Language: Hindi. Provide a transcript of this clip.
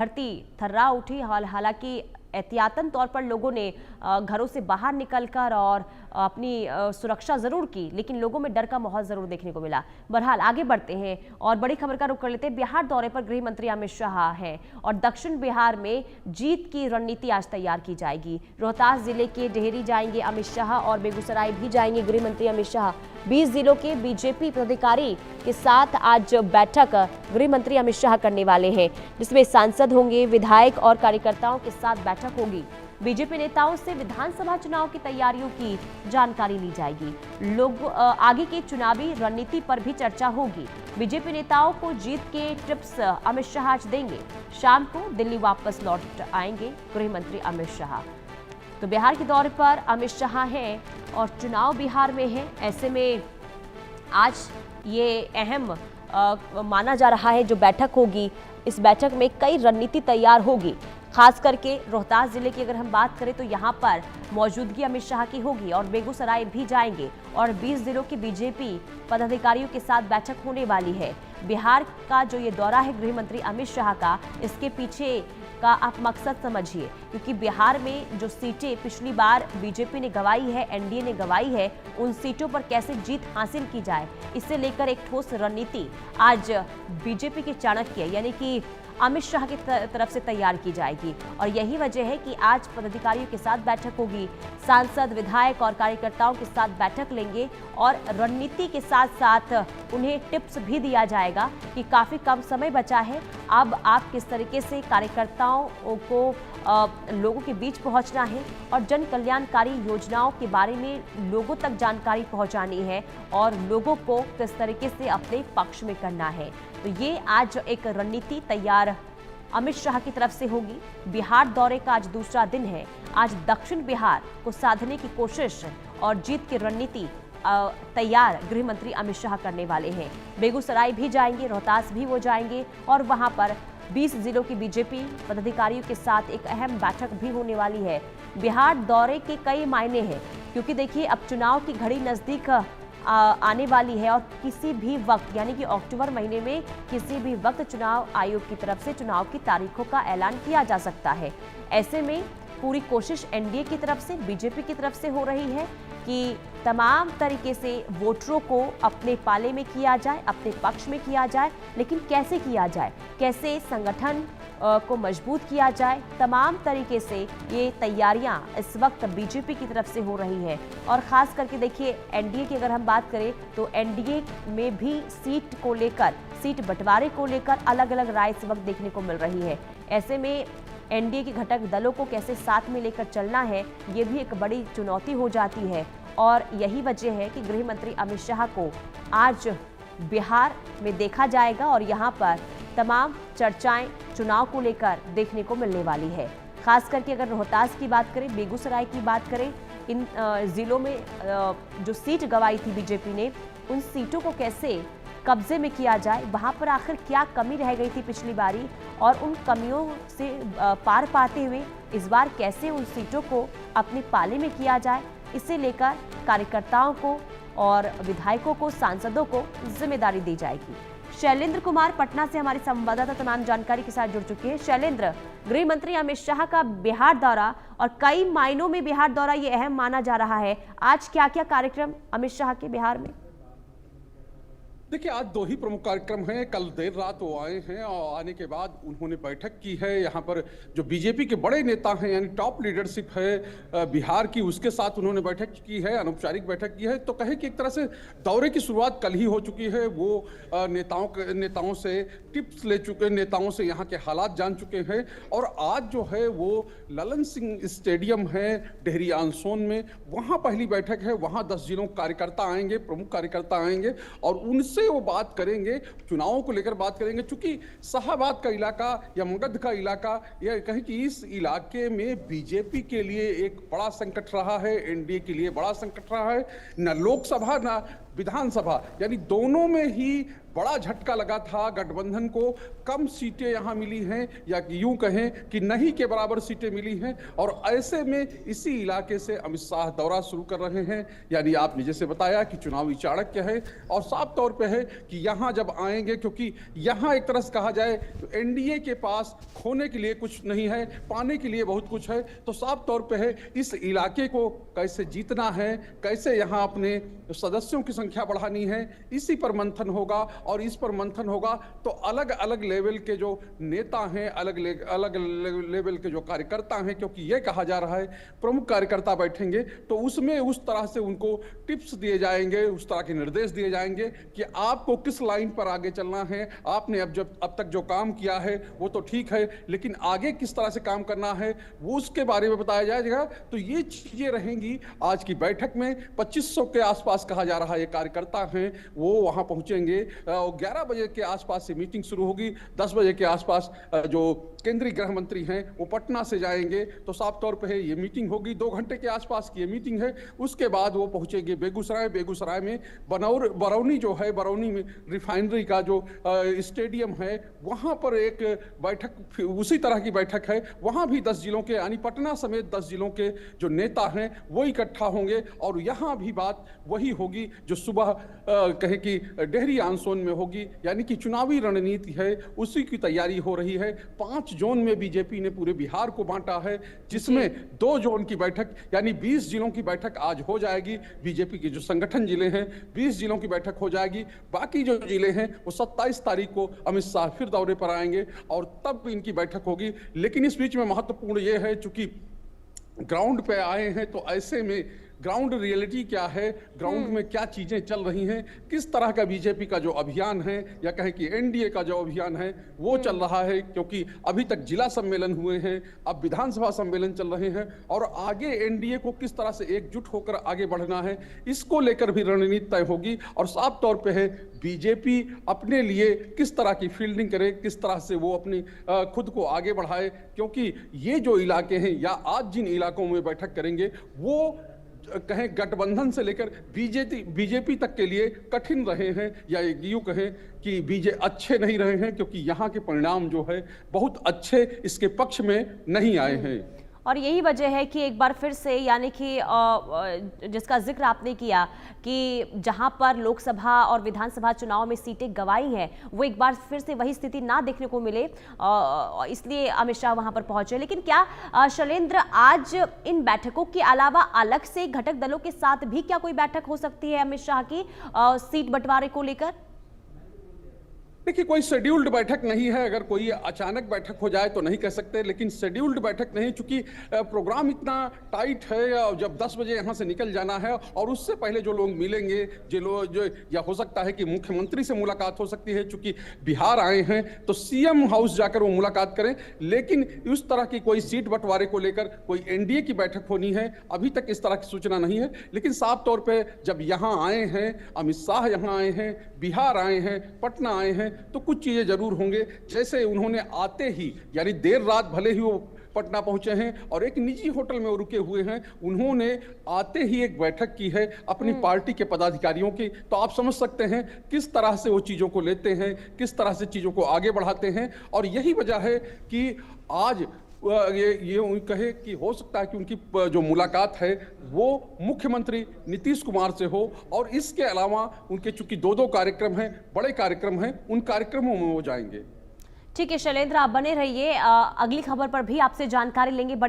धरती थर्रा उठी। हालांकि एहतियातन तौर पर लोगों ने घरों से बाहर निकलकर और अपनी सुरक्षा जरूर की, लेकिन लोगों में डर का माहौल जरूर देखने को मिला। बहरहाल आगे बढ़ते हैं और बड़ी खबर का रुख कर लेते हैं। बिहार दौरे पर गृह मंत्री अमित शाह हैं और दक्षिण बिहार में जीत की रणनीति आज तैयार की जाएगी। रोहतास जिले के डेहरी जाएंगे अमित शाह और बेगूसराय भी जाएंगे गृह मंत्री अमित शाह। 20 जिलों के बीजेपी पदाधिकारी के साथ आज बैठक गृह मंत्री अमित शाह करने वाले हैं, जिसमें सांसद होंगे, विधायक और कार्यकर्ताओं के साथ बैठक होगी। बीजेपी नेताओं से विधानसभा चुनाव की तैयारियों की जानकारी ली जाएगी। लोग आगे की चुनावी रणनीति पर भी चर्चा होगी। बीजेपी नेताओं को जीत के टिप्स अमित शाह आज देंगे। शाम को दिल्ली वापस लौट आएंगे गृह मंत्री अमित शाह। तो बिहार के दौरे पर अमित शाह हैं और चुनाव बिहार में है। ऐसे में आज ये अहम माना जा रहा है जो बैठक होगी। इस बैठक में कई रणनीति तैयार होगी। खास करके रोहतास जिले की अगर हम बात करें तो यहाँ पर मौजूदगी अमित शाह की होगी और बेगूसराय भी जाएंगे और 20 जिलों के बीजेपी पदाधिकारियों के साथ बैठक होने वाली है। बिहार का जो ये दौरा है गृह मंत्री अमित शाह का, इसके पीछे का आप मकसद समझिए, क्योंकि बिहार में जो सीटें पिछली बार बीजेपी ने गंवाई है, एनडीए ने गंवाई है, उन सीटों पर कैसे जीत हासिल की जाए, इससे लेकर एक ठोस रणनीति आज बीजेपी के चाणक्य यानी कि अमित शाह की तरफ से तैयार की जाएगी। और यही वजह है कि आज पदाधिकारियों के साथ बैठक होगी। सांसद, विधायक और कार्यकर्ताओं के साथ बैठक लेंगे और रणनीति के साथ साथ उन्हें टिप्स भी दिया जाएगा कि काफ़ी कम समय बचा है, अब आप किस तरीके से कार्यकर्ताओं को लोगों के बीच पहुंचना है और जन कल्याणकारी योजनाओं के बारे में लोगों तक जानकारी पहुंचानी है और लोगों को किस तरीके से अपने पक्ष में करना है। तो ये आज एक रणनीति तैयार अमित शाह की तरफ से होगी। बिहार दौरे का आज दूसरा दिन है। आज दक्षिण बिहार को साधने की कोशिश और जीत की रणनीति तैयार गृह मंत्री अमित शाह करने वाले हैं। बेगूसराय भी जाएंगे, रोहतास भी वो जाएंगे और वहां पर 20 जिलों की बीजेपी पदाधिकारियों के साथ एक अहम बैठक भी होने वाली है। बिहार दौरे के कई मायने हैं, क्योंकि देखिए अब चुनाव की घड़ी नजदीक आने वाली है और किसी भी वक्त यानी कि अक्टूबर महीने में किसी भी वक्त चुनाव आयोग की तरफ से चुनाव की तारीखों का ऐलान किया जा सकता है। ऐसे में पूरी कोशिश एनडीए की तरफ से, बीजेपी की तरफ से हो रही है कि तमाम तरीके से वोटरों को अपने पाले में किया जाए, अपने पक्ष में किया जाए। लेकिन कैसे किया जाए, कैसे संगठन को मजबूत किया जाए, तमाम तरीके से ये तैयारियां इस वक्त बीजेपी की तरफ से हो रही है। और खास करके देखिए एनडीए की अगर हम बात करें तो एनडीए में भी सीट को लेकर, सीट बंटवारे को लेकर अलग अलग राय इस वक्त देखने को मिल रही है। ऐसे में एनडीए के घटक दलों को कैसे साथ में लेकर चलना है, ये भी एक बड़ी चुनौती हो जाती है। और यही वजह है कि गृह मंत्री अमित शाह को आज बिहार में देखा जाएगा और यहाँ पर तमाम चर्चाएं चुनाव को लेकर देखने को मिलने वाली है। खास करके अगर रोहतास की बात करें, बेगूसराय की बात करें, इन जिलों में जो सीट गंवाई थी बीजेपी ने, उन सीटों को कैसे कब्जे में किया जाए, वहां पर आखिर क्या कमी रह गई थी पिछली बारी और उन कमियों से पार पाते हुए इस बार कैसे उन सीटों को अपने पाले में किया जाए, इसे लेकर कार्यकर्ताओं को और विधायकों को, सांसदों को जिम्मेदारी दी जाएगी। शैलेंद्र कुमार पटना से हमारे संवाददाता तमाम जानकारी के साथ जुड़ चुके हैं। शैलेंद्र, गृह मंत्री अमित शाह का बिहार दौरा और कई मायनों में बिहार दौरा ये अहम माना जा रहा है। आज क्या क्या कार्यक्रम अमित शाह के बिहार में? देखिए, आज दो ही प्रमुख कार्यक्रम हैं। कल देर रात वो आए हैं और आने के बाद उन्होंने बैठक की है। यहाँ पर जो बीजेपी के बड़े नेता हैं यानी टॉप लीडरशिप है बिहार की, उसके साथ उन्होंने बैठक की है, अनौपचारिक बैठक की है। तो कहे कि एक तरह से दौरे की शुरुआत कल ही हो चुकी है। वो नेताओं से टिप्स ले चुके, नेताओं से यहाँ के हालात जान चुके हैं। और आज जो है वो ललन सिंह स्टेडियम है डेहरी आनसोन में, वहाँ पहली बैठक है। वहाँ 10 जिलों के कार्यकर्ता आएंगे, प्रमुख कार्यकर्ता आएंगे और उनसे वो बात करेंगे, चुनावों को लेकर बात करेंगे। चूंकि शाहाबाद का इलाका या मगध का इलाका, यह कहें कि इस इलाके में बीजेपी के लिए एक बड़ा संकट रहा है, एनडीए के लिए बड़ा संकट रहा है। न लोकसभा न विधानसभा, यानी दोनों में ही बड़ा झटका लगा था गठबंधन को, कम सीटें यहां मिली हैं या यूं कहें कि नहीं के बराबर सीटें मिली हैं। और ऐसे में इसी इलाके से अमित शाह दौरा शुरू कर रहे हैं। यानी आपने जैसे बताया कि चुनावी चाणक्य है और साफ तौर पे है कि यहां जब आएंगे, क्योंकि यहां एक तरह से कहा जाए तो एनडीए के पास खोने के लिए कुछ नहीं है, पाने के लिए बहुत कुछ है। तो साफ तौर पे है इस इलाके को कैसे जीतना है, कैसे यहां अपने सदस्यों की संख्या बढ़ानी है, इसी पर मंथन होगा। और इस पर मंथन होगा तो अलग अलग लेवल के जो नेता हैं, अलग लेवल के जो कार्यकर्ता हैं, क्योंकि ये कहा जा रहा है प्रमुख कार्यकर्ता बैठेंगे, तो उसमें उस तरह से उनको टिप्स दिए जाएंगे, उस तरह के निर्देश दिए जाएंगे कि आपको किस लाइन पर आगे चलना है। आपने अब तक जो काम किया है वो तो ठीक है, लेकिन आगे किस तरह से काम करना है वो उसके बारे में बताया जाएगा। तो ये चीजें रहेंगी आज की बैठक में। 2500 के आसपास कहा जा रहा है ये कार्यकर्ता हैं, वो वहां पहुंचेंगे। 11 बजे के आसपास से मीटिंग शुरू होगी। 10 बजे के आसपास जो केंद्रीय गृह मंत्री हैं वो पटना से जाएंगे। तो साफ तौर पे है ये मीटिंग होगी, 2 घंटे के आसपास की ये मीटिंग है। उसके बाद वो पहुंचेंगे बेगूसराय। बेगूसराय में बरौनी जो है, बरौनी में रिफाइनरी का जो स्टेडियम है, वहां पर एक बैठक, उसी तरह की बैठक है। वहां भी 10 जिलों के, यानी पटना समेत 10 जिलों के जो नेता हैं वो इकट्ठा होंगे। और यहां भी बात वही होगी जो सुबह कहे कि डेहरी आंसोन में होगी, यानी कि चुनावी रणनीति है, उसी की तैयारी हो रही है। 5 जोन में बीजेपी ने पूरे बिहार को बांटा है, जिसमें 2 जोन की बैठक यानी 20 जिलों की बैठक आज हो जाएगी। बीजेपी के जो संगठन जिले हैं 20 जिलों की बैठक हो जाएगी। बाकी जो जिले हैं वो 27 तारीख को अमित शाह फिर दौरे पर आएंगे और तब इनकी बैठक होगी। लेकिन इस बीच में महत्वपूर्ण ये है, चूंकि ग्राउंड पे आए हैं तो ऐसे में ग्राउंड रियलिटी क्या है, ग्राउंड में क्या चीजें चल रही हैं, किस तरह का बीजेपी का जो अभियान है या कहें कि एनडीए का जो अभियान है वो चल रहा है। क्योंकि अभी तक जिला सम्मेलन हुए हैं, अब विधानसभा सम्मेलन चल रहे हैं और आगे एनडीए को किस तरह से एकजुट होकर आगे बढ़ना है, इसको लेकर भी रणनीति तय होगी। और साफ तौर पे है बीजेपी अपने लिए किस तरह की फील्डिंग करे, किस तरह से वो अपनी खुद को आगे बढ़ाए। क्योंकि ये जो इलाके हैं या आज जिन इलाकों में बैठक करेंगे वो कहें गठबंधन से लेकर बीजेपी तक के लिए कठिन रहे हैं, या यूं कहें कि अच्छे नहीं रहे हैं, क्योंकि यहाँ के परिणाम जो है बहुत अच्छे इसके पक्ष में नहीं आए हैं। और यही वजह है कि एक बार फिर से, यानी कि जिसका जिक्र आपने किया कि जहां पर लोकसभा और विधानसभा चुनाव में सीटें गंवाई हैं, वो एक बार फिर से वही स्थिति ना देखने को मिले, इसलिए अमित शाह वहां पर पहुंचे। लेकिन क्या शैलेंद्र, आज इन बैठकों के अलावा अलग से घटक दलों के साथ भी क्या कोई बैठक हो सकती है अमित शाह की सीट बंटवारे को लेकर? देखिए, कोई शेड्यूल्ड बैठक नहीं है। अगर कोई अचानक बैठक हो जाए तो नहीं कह सकते, लेकिन शेड्यूल्ड बैठक नहीं, चूंकि प्रोग्राम इतना टाइट है। जब 10 बजे यहाँ से निकल जाना है और उससे पहले जो लोग मिलेंगे, जो या हो सकता है कि मुख्यमंत्री से मुलाकात हो सकती है, चूंकि बिहार आए हैं तो सीएम हाउस जाकर वो मुलाकात करें। लेकिन उस तरह की कोई सीट बंटवारे को लेकर कोई एनडीए की बैठक होनी है, अभी तक इस तरह की सूचना नहीं है। लेकिन साफ तौर पर जब यहाँ आए हैं, अमित शाह यहाँ आए हैं, बिहार आए हैं, पटना आए हैं, तो कुछ चीजें जरूर होंगे। जैसे उन्होंने आते ही, यानी देर रात भले ही वो पटना पहुंचे हैं और एक निजी होटल में वो रुके हुए हैं, उन्होंने आते ही एक बैठक की है अपनी पार्टी के पदाधिकारियों की। तो आप समझ सकते हैं किस तरह से वो चीजों को लेते हैं, किस तरह से चीजों को आगे बढ़ाते हैं। और यही वजह है कि आज ये कहे कि हो सकता है कि उनकी जो मुलाकात है वो मुख्यमंत्री नीतीश कुमार से हो। और इसके अलावा उनके चूंकि 2 कार्यक्रम हैं, बड़े कार्यक्रम हैं, उन कार्यक्रमों में वो जाएंगे। ठीक है शैलेंद्र, आप बने रहिए, अगली खबर पर भी आपसे जानकारी लेंगे। बड़ी